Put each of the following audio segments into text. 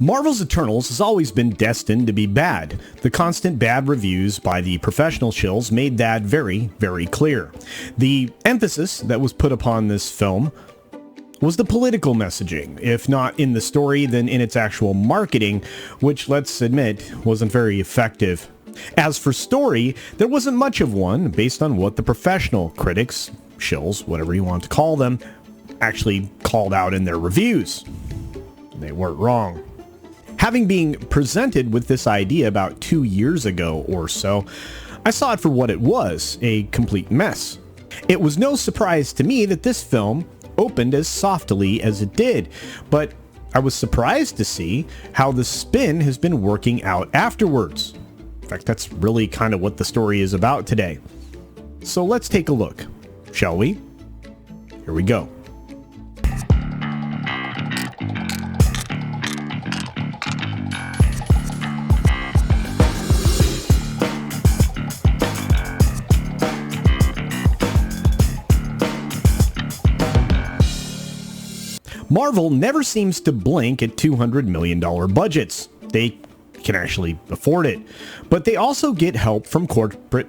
Marvel's Eternals has always been destined to be bad. The constant bad reviews by the professional shills made that very, very clear. The emphasis that was put upon this film was the political messaging, if not in the story, then in its actual marketing, which, let's admit, wasn't very effective. As for story, there wasn't much of one based on what the professional critics, shills, whatever you want to call them, actually called out in their reviews. They weren't wrong. Having been presented with this idea about 2 years ago or so, I saw it for what it was, a complete mess. It was no surprise to me that this film opened as softly as it did, but I was surprised to see how the spin has been working out afterwards. In fact, that's really kind of what the story is about today. So let's take a look, shall we? Here we go. Marvel never seems to blink at $200 million budgets. They can actually afford it. But they also get help from corporate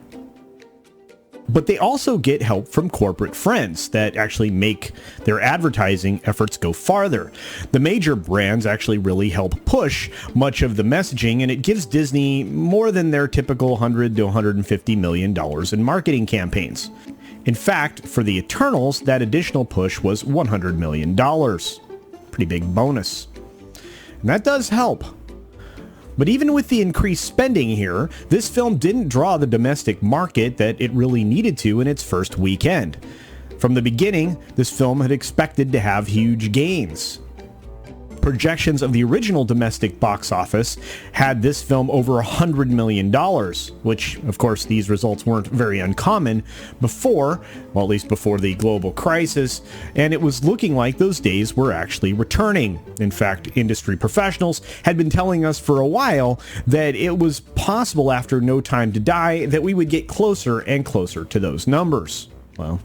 friends that actually make their advertising efforts go farther. The major brands actually really help push much of the messaging, and it gives Disney more than their typical $100 to $150 million in marketing campaigns. In fact, for the Eternals, that additional push was $100 million. Pretty big bonus. And that does help. But even with the increased spending here, this film didn't draw the domestic market that it really needed to in its first weekend. From the beginning, this film had expected to have huge gains. Projections of the original domestic box office had this film over $100 million, which, of course, these results weren't very uncommon before, well, at least before the global crisis, and it was looking like those days were actually returning. In fact, industry professionals had been telling us for a while that it was possible after No Time to Die that we would get closer and closer to those numbers. Well,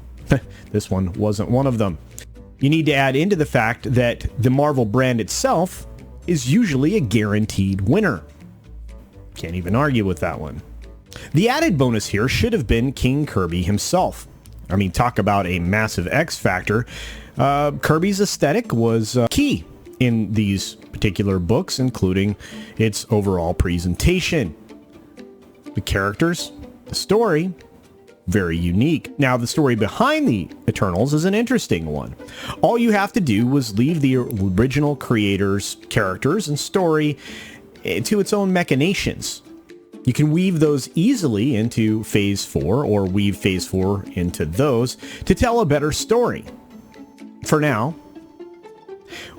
this one wasn't one of them. You need to add into the fact that the Marvel brand itself is usually a guaranteed winner. Can't even argue with that one. The added bonus here should have been King Kirby himself. I mean, talk about a massive X factor. Kirby's aesthetic was key in these particular books, including its overall presentation. The characters, the story, very unique. Now, the story behind the Eternals is an interesting one. All you have to do was leave the original creator's characters and story to its own machinations. You can weave those easily into Phase 4 or weave Phase 4 into those to tell a better story. For now,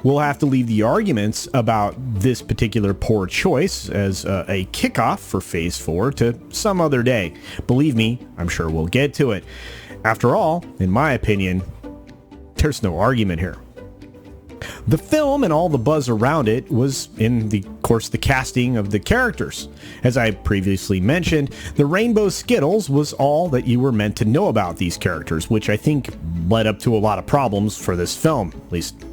we'll have to leave the arguments about this particular poor choice as a kickoff for Phase 4 to some other day. Believe me, I'm sure we'll get to it. After all, in my opinion, there's no argument here. The film and all the buzz around it was, of course, the casting of the characters. As I previously mentioned, the Rainbow Skittles was all that you were meant to know about these characters, which I think led up to a lot of problems for this film, at least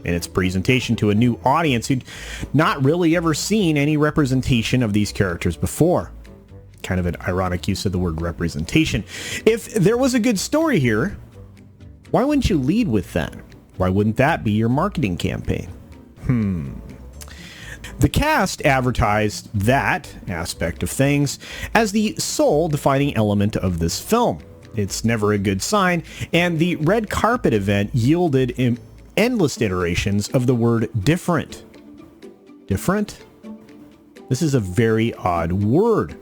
in its presentation to a new audience who'd not really ever seen any representation of these characters before. Kind of an ironic use of the word representation. If there was a good story here, why wouldn't you lead with that? Why wouldn't that be your marketing campaign? The cast advertised that aspect of things as the sole defining element of this film. It's never a good sign, and the red carpet event yielded endless iterations of the word different. Different? This is a very odd word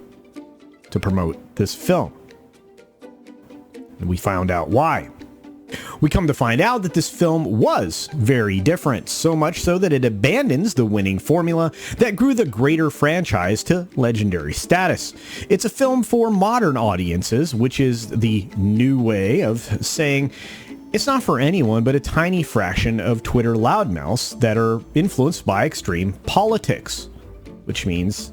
to promote this film. And we found out why. We come to find out that this film was very different, so much so that it abandons the winning formula that grew the greater franchise to legendary status. It's a film for modern audiences, which is the new way of saying it's not for anyone but a tiny fraction of Twitter loudmouths that are influenced by extreme politics, which means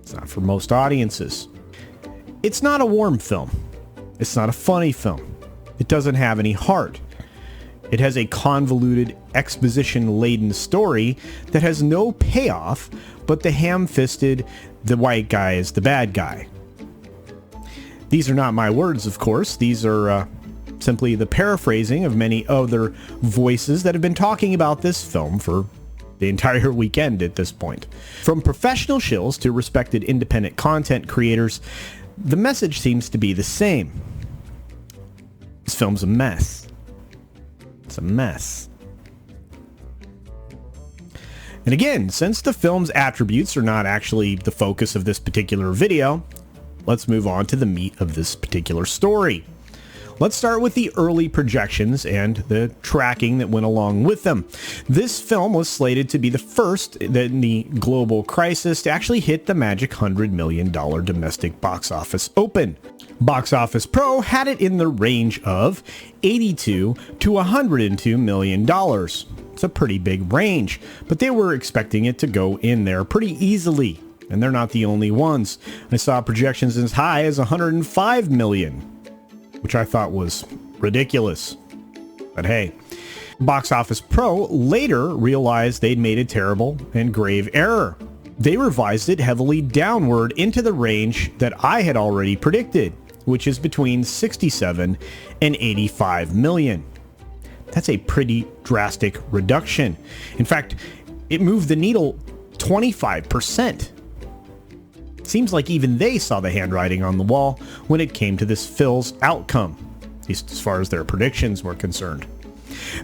it's not for most audiences. It's not a warm film. It's not a funny film. It doesn't have any heart. It has a convoluted, exposition-laden story that has no payoff, but the ham-fisted, the white guy is the bad guy. These are not my words, of course. These are simply the paraphrasing of many other voices that have been talking about this film for the entire weekend at this point. From professional shills to respected independent content creators, the message seems to be the same. This film's a mess. It's a mess. And again, since the film's attributes are not actually the focus of this particular video, let's move on to the meat of this particular story. Let's start with the early projections and the tracking that went along with them. This film was slated to be the first in the global crisis to actually hit the magic $100 million domestic box office open. Box Office Pro had it in the range of $82 to $102 million. It's a pretty big range, but they were expecting it to go in there pretty easily. And they're not the only ones. I saw projections as high as $105 million, which I thought was ridiculous. But hey, Box Office Pro later realized they'd made a terrible and grave error. They revised it heavily downward into the range that I had already predicted, which is between 67 and 85 million. That's a pretty drastic reduction. In fact, it moved the needle 25%. Seems like even they saw the handwriting on the wall when it came to this Phil's outcome, at least as far as their predictions were concerned.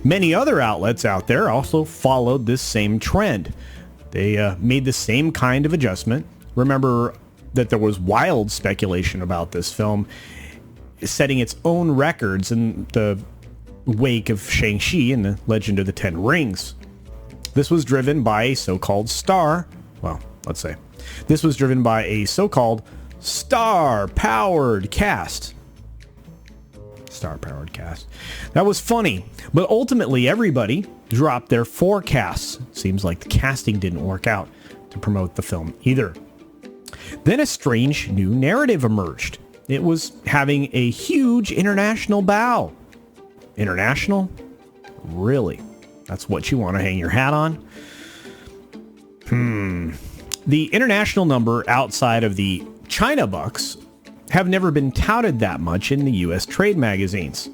Many other outlets out there also followed this same trend. They made the same kind of adjustment. Remember that there was wild speculation about this film setting its own records in the wake of Shang-Chi and the Legend of the Ten Rings. This was driven by a so-called star-powered cast. Star-powered cast. That was funny, but ultimately everybody dropped their forecasts. Seems like the casting didn't work out to promote the film either. Then a strange new narrative emerged. It was having a huge international bow. International? Really? That's what you want to hang your hat on? The international number outside of the China bucks have never been touted that much in the US trade magazines.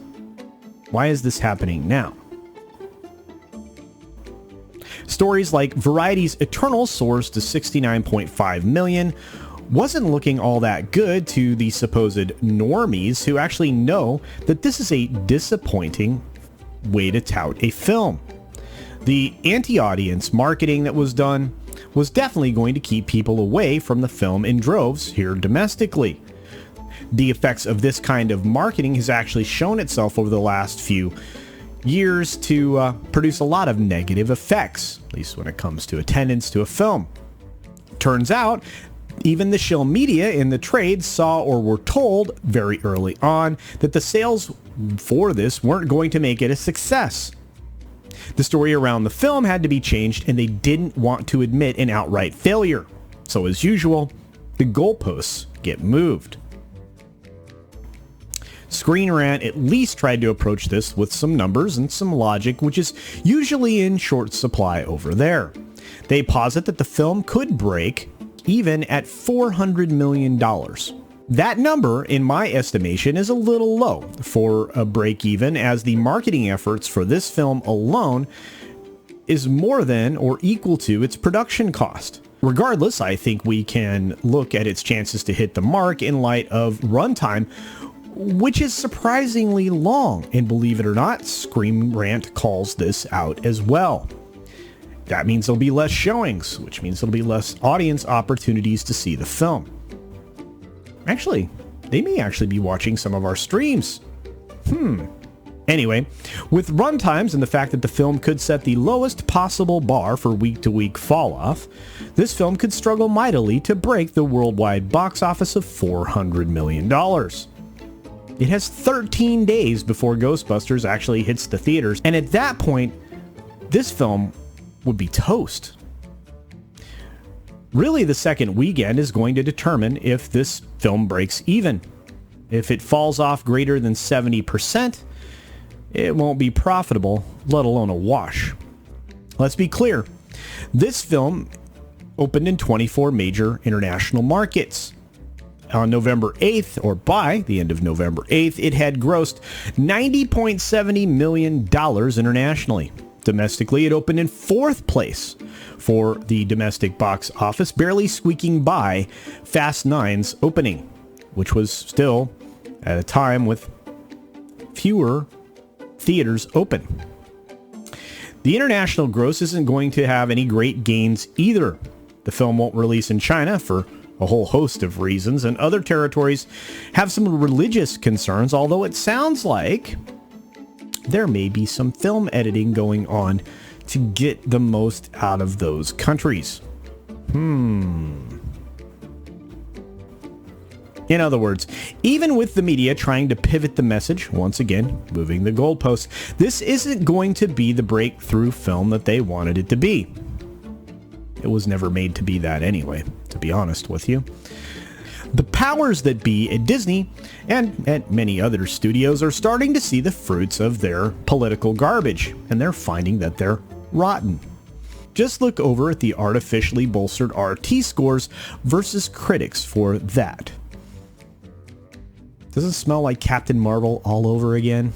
Why is this happening now? Stories like Variety's Eternal soars to 69.5 million wasn't looking all that good to the supposed normies who actually know that this is a disappointing way to tout a film. The anti-audience marketing that was done was definitely going to keep people away from the film in droves here domestically. The effects of this kind of marketing has actually shown itself over the last few years to produce a lot of negative effects, at least when it comes to attendance to a film. Turns out, even the shill media in the trade saw or were told very early on that the sales for this weren't going to make it a success. The story around the film had to be changed, and they didn't want to admit an outright failure. So as usual, the goalposts get moved. Screen Rant at least tried to approach this with some numbers and some logic, which is usually in short supply over there. They posit that the film could break even at $400 million. That number, in my estimation, is a little low for a break even, as the marketing efforts for this film alone is more than or equal to its production cost. Regardless, I think we can look at its chances to hit the mark in light of runtime, which is surprisingly long, and believe it or not, Screen Rant calls this out as well. That means there'll be less showings, which means there'll be less audience opportunities to see the film. Actually, they may actually be watching some of our streams. Anyway, with runtimes and the fact that the film could set the lowest possible bar for week-to-week fall-off, this film could struggle mightily to break the worldwide box office of $400 million. It has 13 days before Ghostbusters actually hits the theaters, and at that point, this film would be toast. Really, the second weekend is going to determine if this film breaks even. If it falls off greater than 70%, it won't be profitable, let alone a wash. Let's be clear. This film opened in 24 major international markets. On November 8th, or by the end of November 8th, it had grossed $90.70 million internationally. Domestically, it opened in 4th place for the domestic box office, barely squeaking by Fast 9's opening, which was still at a time with fewer theaters open. The international gross isn't going to have any great gains either. The film won't release in China for a whole host of reasons, and other territories have some religious concerns, although it sounds like there may be some film editing going on to get the most out of those countries. In other words, even with the media trying to pivot the message, once again, moving the goalposts, this isn't going to be the breakthrough film that they wanted it to be. It was never made to be that anyway, to be honest with you. The powers that be at Disney and at many other studios are starting to see the fruits of their political garbage, and they're finding that they're rotten. Just look over at the artificially bolstered RT scores versus critics for that. Does it smell like Captain Marvel all over again?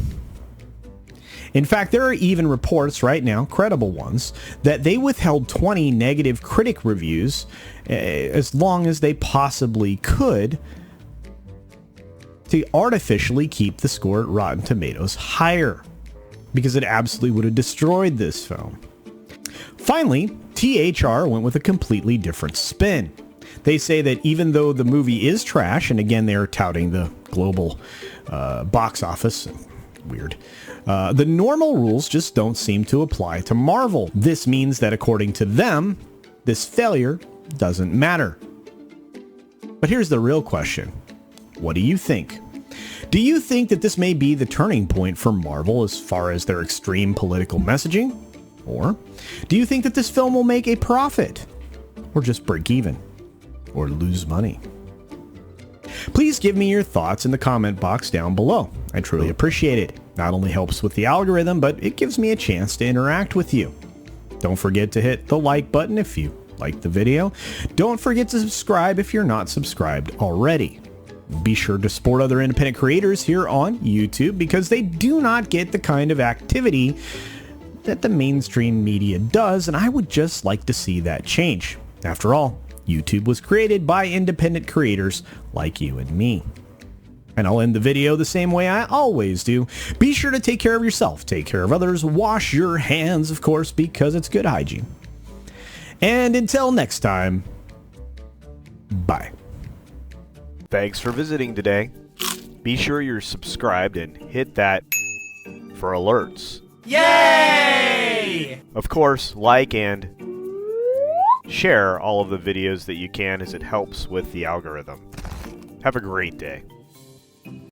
In fact, there are even reports right now, credible ones, that they withheld 20 negative critic reviews as long as they possibly could to artificially keep the score at Rotten Tomatoes higher, because it absolutely would have destroyed this film. Finally, THR went with a completely different spin. They say that even though the movie is trash, and again, they're touting the global box office, weird, the normal rules just don't seem to apply to Marvel. This means that according to them, this failure doesn't matter. But here's the real question. What do you think? Do you think that this may be the turning point for Marvel as far as their extreme political messaging? Or do you think that this film will make a profit? Or just break even? Or lose money? Please give me your thoughts in the comment box down below. I truly appreciate it. Not only helps with the algorithm, but it gives me a chance to interact with you. Don't forget to hit the like button if you liked the video. Don't forget to subscribe if you're not subscribed already. Be sure to support other independent creators here on YouTube, because they do not get the kind of activity that the mainstream media does, and I would just like to see that change. After all, YouTube was created by independent creators like you and me. And I'll end the video the same way I always do. Be sure to take care of yourself, take care of others, wash your hands, of course, because it's good hygiene. And until next time, bye. Thanks for visiting today. Be sure you're subscribed and hit that for alerts. Yay! Of course, like and share all of the videos that you can, as it helps with the algorithm. Have a great day.